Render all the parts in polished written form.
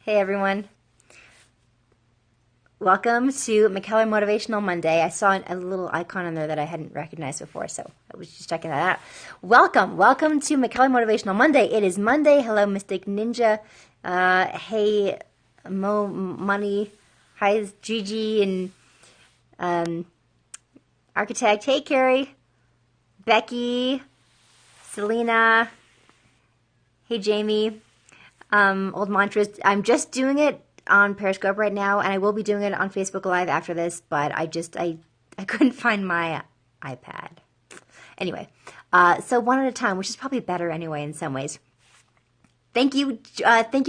Hey everyone. Welcome to McKellar Motivational Monday. I saw a little icon on there that I hadn't recognized before, so I was just checking that out. Welcome to McKellar Motivational Monday. It is Monday. Hello, Mystic Ninja. Hey, Mo Money. Hi, Gigi and Architect. Hey, Carrie. Becky. Selena. Hey, Jamie. Old mantras. I'm just doing it on Periscope right now, and I will be doing it on Facebook Live after this, but I couldn't find my iPad. Anyway, so one at a time, which is probably better anyway in some ways. Thank you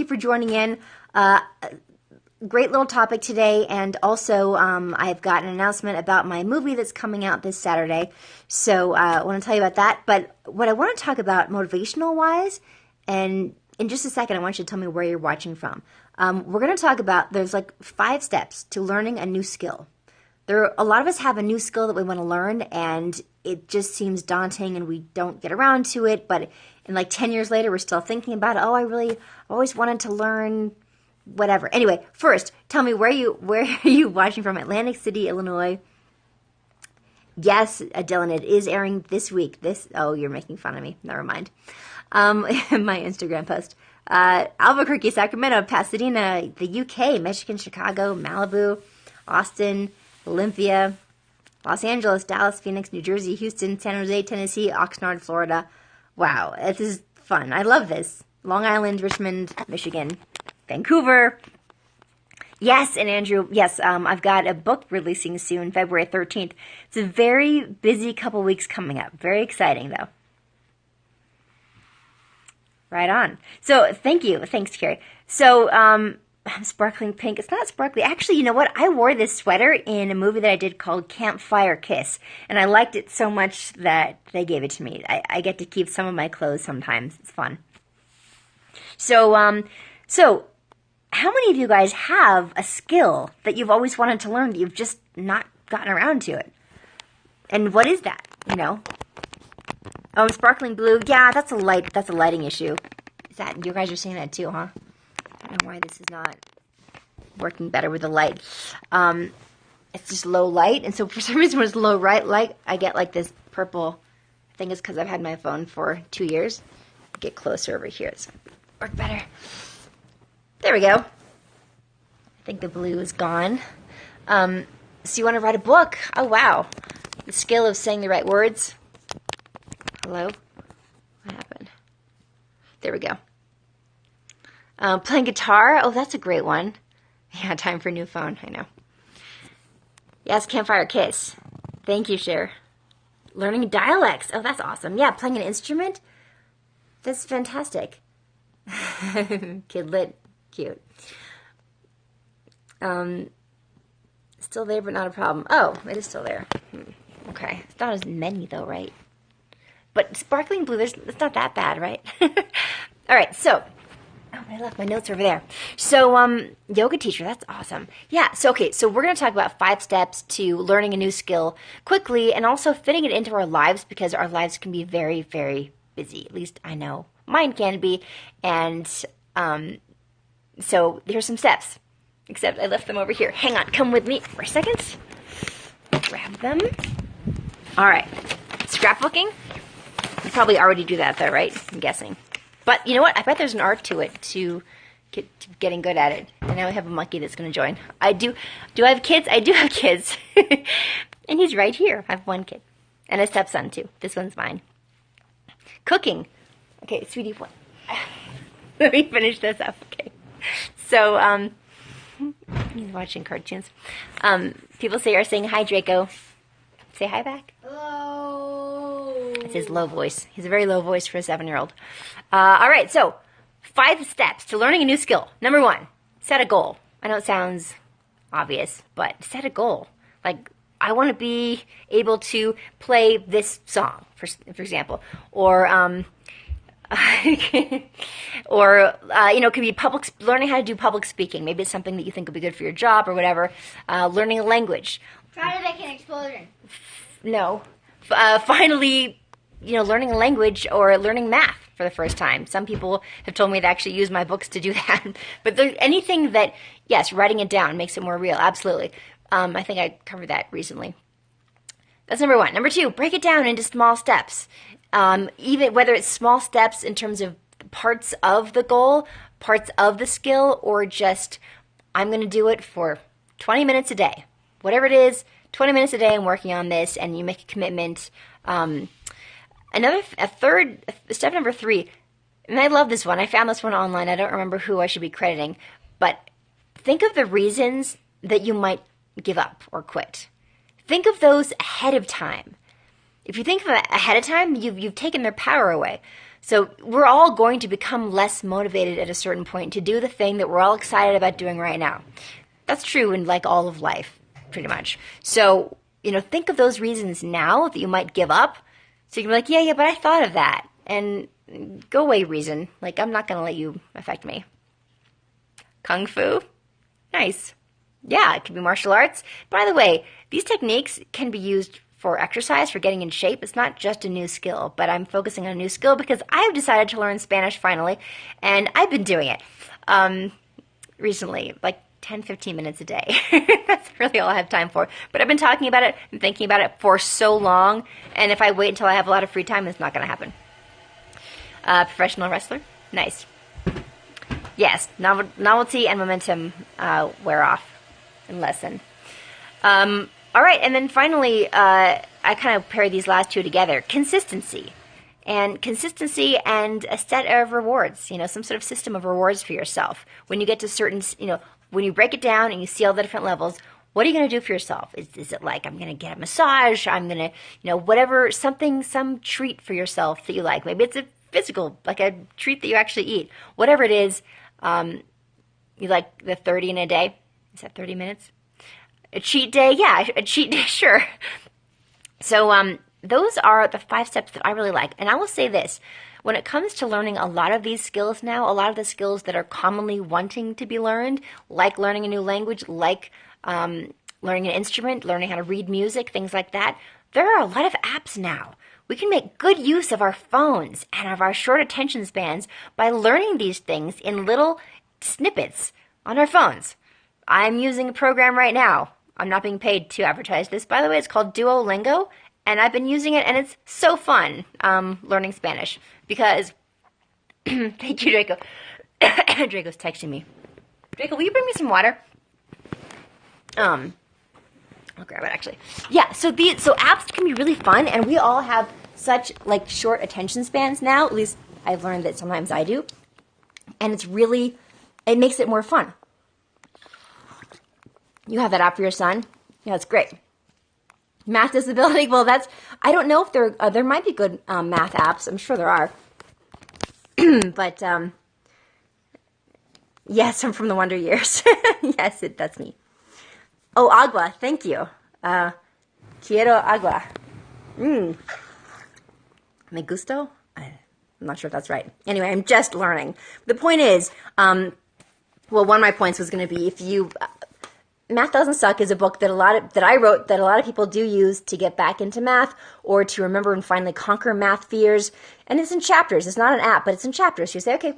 for joining in. Great little topic today, and also I've got an announcement about my movie that's coming out this Saturday, so I want to tell you about that. But what I want to talk about motivational-wise, and in just a second, I want you to tell me where you're watching from. We're going to talk about, there's like 5 steps to learning a new skill. A lot of us have a new skill that we want to learn, and it just seems daunting, and we don't get around to it. But in like 10 years later, we're still thinking about it. Oh, I always wanted to learn whatever. Anyway, first, tell me where are you watching from? Atlantic City, Illinois. Yes, Dylan, it is airing this week. Oh, you're making fun of me. Never mind. My Instagram post. Albuquerque, Sacramento, Pasadena, the UK, Michigan, Chicago, Malibu, Austin, Olympia, Los Angeles, Dallas, Phoenix, New Jersey, Houston, San Jose, Tennessee, Oxnard, Florida. Wow, this is fun. I love this. Long Island, Richmond, Michigan, Vancouver. Yes, and Andrew, yes, I've got a book releasing soon, February 13th. It's a very busy couple weeks coming up. Very exciting, though. Right on. So, thank you. Thanks, Carrie. So, sparkling pink. It's not sparkly. Actually, you know what? I wore this sweater in a movie that I did called Campfire Kiss, and I liked it so much that they gave it to me. I get to keep some of my clothes sometimes. It's fun. So, how many of you guys have a skill that you've always wanted to learn that you've just not gotten around to it? And what is that, you know? Oh, sparkling blue. Yeah, that's a lighting issue. Is that, you guys are seeing that too, huh? I don't know why this is not working better with the light. It's just low light, and so for some reason when it's low light, I get like this purple. I think it's because I've had my phone for 2 years. Get closer over here. It's work better. There we go. I think the blue is gone. So you want to write a book? Oh, wow. The skill of saying the right words. Hello? What happened? There we go. Playing guitar? Oh, that's a great one. Yeah, time for a new phone. I know. Yes, Campfire Kiss. Thank you, Cher. Learning dialects. Oh, that's awesome. Yeah, playing an instrument? That's fantastic. Kidlit. Cute. Still there, but not a problem. Oh, it is still there. Okay. It's not as many, though, right? But sparkling blue, it's not that bad, right? All right, so, I left my notes over there. So, yoga teacher, that's awesome. Yeah, so we're going to talk about 5 steps to learning a new skill quickly and also fitting it into our lives because our lives can be very, very busy. At least I know mine can be. And so here's some steps, except I left them over here. Hang on, come with me for a second. Grab them. All right, scrapbooking. You probably already do that though, right? I'm guessing. But you know what? I bet there's an art to it to getting good at it. And now I have a monkey that's going to join. Do I have kids? I do have kids. And he's right here. I have one kid. And a stepson too. This one's mine. Cooking. Okay, sweetie, what? Let me finish this up. Okay. So, he's watching cartoons. People are saying hi, Draco. Say hi back. Hello. It's his low voice. He's a very low voice for a 7-year-old. All right, so 5 steps to learning a new skill. Number 1, set a goal. I know it sounds obvious, but set a goal. Like, I want to be able to play this song, for example, or it could be learning how to do public speaking. Maybe it's something that you think would be good for your job or whatever. Learning a language. Try to make an explosion. No. Finally, learning a language or learning math. for the first time. Some people have told me to actually use my books to do that. But anything that, yes, writing it down makes it more real. Absolutely. I think I covered that recently. That's number one. Number two, break it down into small steps. Even whether it's small steps in terms of parts of the goal, parts of the skill, or just I'm going to do it for 20 minutes a day. Whatever it is, 20 minutes a day I'm working on this, and you make a commitment. Step number three, and I love this one. I found this one online. I don't remember who I should be crediting, but think of the reasons that you might give up or quit. Think of those ahead of time. If you think of it ahead of time, you've taken their power away. So we're all going to become less motivated at a certain point to do the thing that we're all excited about doing right now. That's true in like all of life, pretty much. So, think of those reasons now that you might give up. So you can be like, yeah, but I thought of that. And go away, reason. Like, I'm not going to let you affect me. Kung Fu? Nice. Yeah, it could be martial arts. By the way, these techniques can be used for exercise, for getting in shape. It's not just a new skill, but I'm focusing on a new skill because I've decided to learn Spanish finally, and I've been doing it recently, like 10, 15 minutes a day. That's really all I have time for. But I've been talking about it and thinking about it for so long, and if I wait until I have a lot of free time, it's not going to happen. Professional wrestler? Nice. Yes, novelty and momentum wear off and lessen. All right, and then finally, I kind of pair these last two together. Consistency. And consistency and a set of rewards, some sort of system of rewards for yourself. When you get to certain, when you break it down and you see all the different levels, what are you going to do for yourself? Is it like, I'm going to get a massage, I'm going to, whatever, some treat for yourself that you like. Maybe it's a physical, like a treat that you actually eat. Whatever it is, you like the 30 in a day? Is that 30 minutes? A cheat day? Yeah, a cheat day, sure. So those are the 5 steps that I really like. And I will say this. When it comes to learning a lot of these skills now, a lot of the skills that are commonly wanting to be learned, like learning a new language, like learning an instrument, learning how to read music, things like that, there are a lot of apps now. We can make good use of our phones and of our short attention spans by learning these things in little snippets on our phones. I'm using a program right now. I'm not being paid to advertise this. By the way, it's called Duolingo, and I've been using it, and it's so fun learning Spanish because, thank you, Draco. Draco's texting me. Draco, will you bring me some water? I'll grab it, actually. Yeah, so apps can be really fun, and we all have such, like, short attention spans now. At least I've learned that sometimes I do. And it makes it more fun. You have that app for your son? Yeah, it's great. Math disability? Well, I don't know if there might be good math apps. I'm sure there are. But, yes, I'm from the Wonder Years. Yes, that's me. Oh, agua. Thank you. Quiero agua. Me gusto? I'm not sure if that's right. Anyway, I'm just learning. The point is, one of my points was going to be Math Doesn't Suck is a book that I wrote that a lot of people do use to get back into math or to remember and finally conquer math fears. And it's in chapters. It's not an app, but it's in chapters. You say, okay,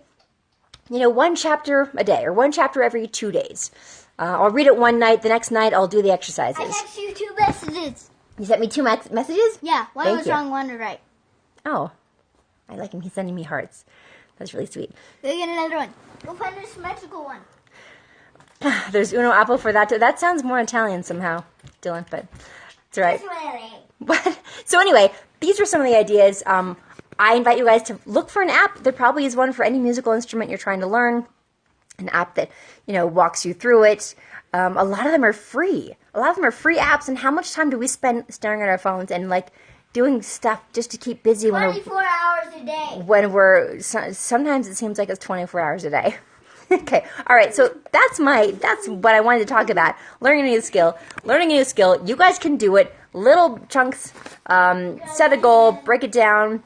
1 chapter a day or 1 chapter every 2 days. I'll read it one night. The next night, I'll do the exercises. I text you 2 messages. You sent me 2 messages? Yeah, one was wrong, one was right. Oh, I like him. He's sending me hearts. That's really sweet. Go get another one. Go find a symmetrical one. There's uno apple for that too. That sounds more Italian somehow, Dylan, but it's all right. But, so anyway, these are some of the ideas. I invite you guys to look for an app. There probably is one for any musical instrument you're trying to learn. An app that, walks you through it. A lot of them are free. A lot of them are free apps. And how much time do we spend staring at our phones and doing stuff just to keep busy? 24 hours a day. Sometimes it seems like it's 24 hours a day. Okay, all right, so that's what I wanted to talk about. Learning a new skill. You guys can do it. Little chunks, set a goal, break it down.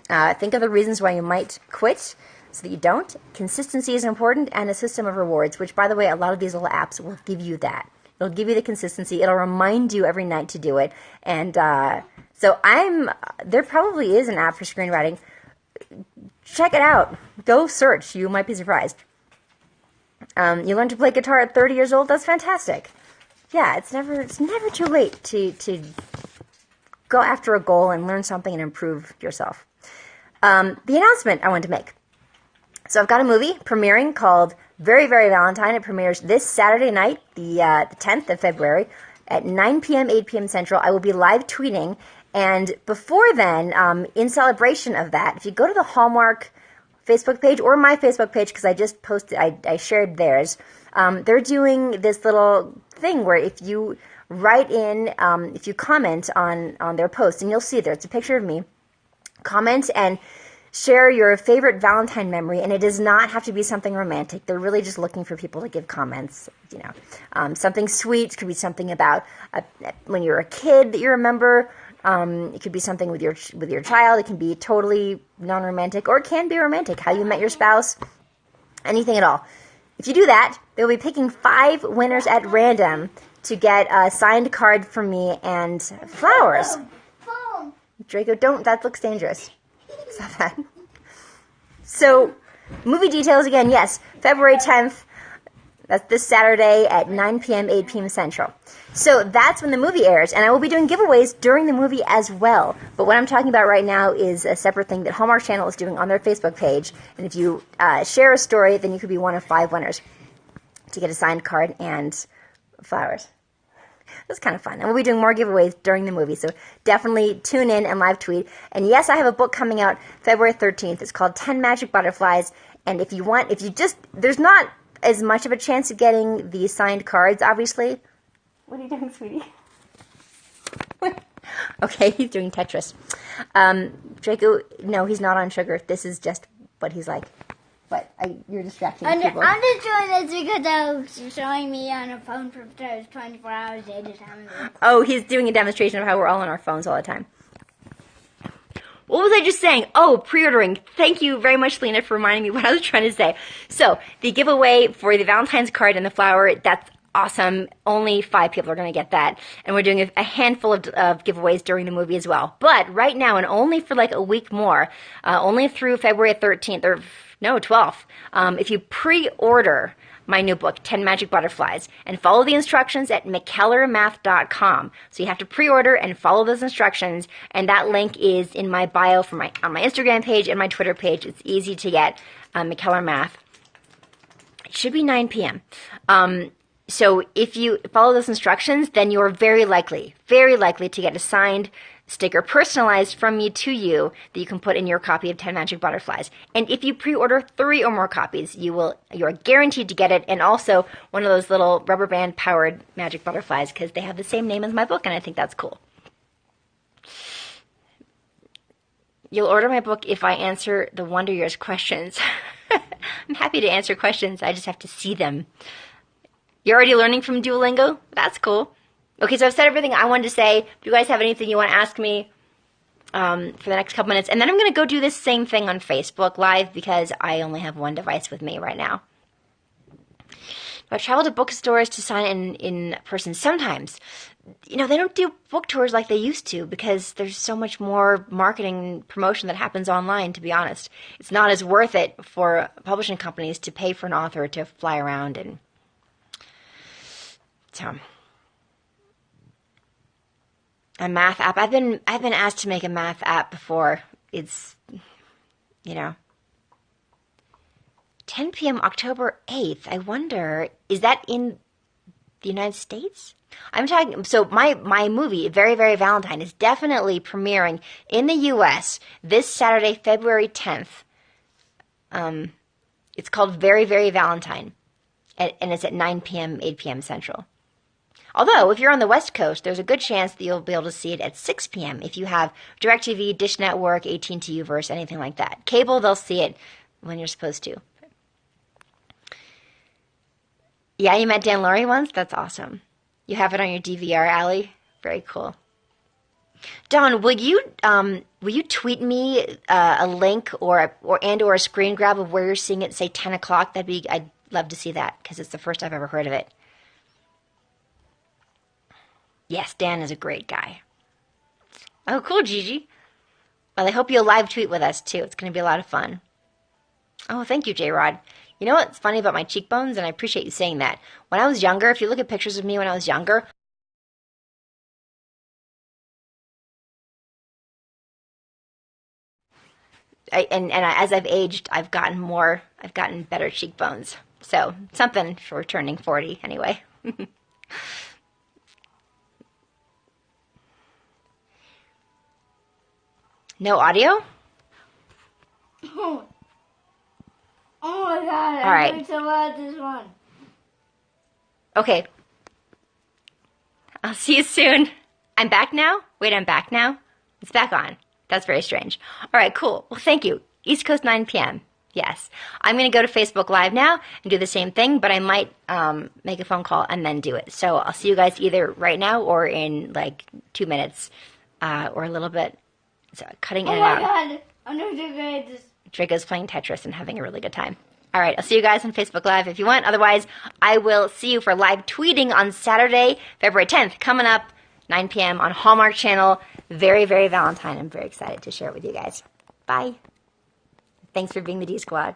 Think of the reasons why you might quit so that you don't. Consistency is important, and a system of rewards, which, by the way, a lot of these little apps will give you that. It'll give you the consistency. It'll remind you every night to do it. And so there probably is an app for screenwriting. check it out. Go search. You might be surprised. You learn to play guitar at 30 years old. That's fantastic. Yeah, it's never too late to go after a goal and learn something and improve yourself. The announcement I wanted to make. So I've got a movie premiering called Very, Very Valentine. It premieres this Saturday night, the 10th of February, at 9 p.m., 8 p.m. Central. I will be live tweeting. And before then, in celebration of that, if you go to the Hallmark Facebook page or my Facebook page, because I just posted, I shared theirs, they're doing this little thing where if you write in, if you comment on their post, and you'll see there, it's a picture of me, comment and share your favorite Valentine memory, and it does not have to be something romantic. They're really just looking for people to give comments, something sweet. It could be something about when you were a kid that you remember. It could be something with your child. It can be totally non-romantic, or it can be romantic, how you met your spouse, anything at all. If you do that, they'll be picking 5 winners at random to get a signed card from me and flowers. Draco, don't. That looks dangerous. Stop that. So, movie details again. Yes, February 10th. That's this Saturday at 9 p.m., 8 p.m. Central. So that's when the movie airs, and I will be doing giveaways during the movie as well. But what I'm talking about right now is a separate thing that Hallmark Channel is doing on their Facebook page. And if you share a story, then you could be one of 5 winners to get a signed card and flowers. That's kind of fun. And we'll be doing more giveaways during the movie, so definitely tune in and live tweet. And yes, I have a book coming out February 13th. It's called 10 Magic Butterflies. And there's not as much of a chance of getting the signed cards, obviously. What are you doing, sweetie? Okay, he's doing Tetris. Draco, no, he's not on sugar. This is just what he's like. But you're distracting people. I'm just doing this because I was showing me on a phone for 24 hours. Oh, he's doing a demonstration of how we're all on our phones all the time. What was I just saying? Oh, pre-ordering. Thank you very much, Lena, for reminding me what I was trying to say. So, the giveaway for the Valentine's card and the flower, that's awesome. Only 5 people are going to get that. And we're doing a handful of giveaways during the movie as well. But right now, and only for like a week more, only through February 13th, or no, 12th, if you pre-order my new book, 10 Magic Butterflies, and follow the instructions at mckellarmath.com. So you have to pre-order and follow those instructions, and that link is in my bio on my Instagram page and my Twitter page. It's easy to get, McKellar Math. It should be 9 p.m. So if you follow those instructions, then you're very likely to get a signed sticker personalized from me to you that you can put in your copy of 10 Magic Butterflies. And if you pre-order 3 or more copies, you're guaranteed to get it, and also one of those little rubber band powered Magic Butterflies, because they have the same name as my book, and I think that's cool. You'll order my book if I answer the Wonder Years questions. I'm happy to answer questions. I just have to see them. You're already learning from Duolingo? That's cool. Okay, so I've said everything I wanted to say. If you guys have anything you want to ask me for the next couple minutes, and then I'm going to go do this same thing on Facebook Live because I only have one device with me right now. I've traveled to bookstores to sign in person sometimes. They don't do book tours like they used to because there's so much more marketing and promotion that happens online, to be honest. It's not as worth it for publishing companies to pay for an author to fly around and so... A math app. I've been asked to make a math app before. It's 10 p.m. October 8th. I wonder, is that in the United States? I'm talking, so my movie, Very, Very Valentine, is definitely premiering in the U.S. this Saturday, February 10th. It's called Very, Very Valentine, and it's at 9 p.m., 8 p.m. Central. Although, if you're on the West Coast, there's a good chance that you'll be able to see it at 6 p.m. if you have DirecTV, Dish Network, AT&T Uverse, anything like that. Cable, they'll see it when you're supposed to. Yeah, you met Dan Laurie once? That's awesome. You have it on your DVR, Allie? Very cool. Dawn, will you tweet me a link or a screen grab of where you're seeing it, say 10 o'clock? I'd love to see that because it's the first I've ever heard of it. Yes, Dan is a great guy. Oh, cool, Gigi. Well, I hope you'll live tweet with us, too. It's going to be a lot of fun. Oh, thank you, J-Rod. You know what's funny about my cheekbones, and I appreciate you saying that. When I was younger, if you look at pictures of me when I was younger, as I've aged, I've gotten better cheekbones. So something for turning 40 anyway. No audio? Oh, oh my god, All right. doing so well at this one. Okay. I'll see you soon. I'm back now? Wait, I'm back now? It's back on. That's very strange. All right, cool. Well, thank you. East Coast 9 p.m. Yes. I'm going to go to Facebook Live now and do the same thing, but I might make a phone call and then do it. So I'll see you guys either right now or in like 2 minutes or a little bit. So cutting in Oh and my out. god, I'm doing so great at this. Draco's playing Tetris and having a really good time. All right, I'll see you guys on Facebook Live if you want. Otherwise, I will see you for live tweeting on Saturday, February 10th, coming up 9 p.m. on Hallmark Channel. Very, very Valentine. I'm very excited to share it with you guys. Bye. Thanks for being the D Squad.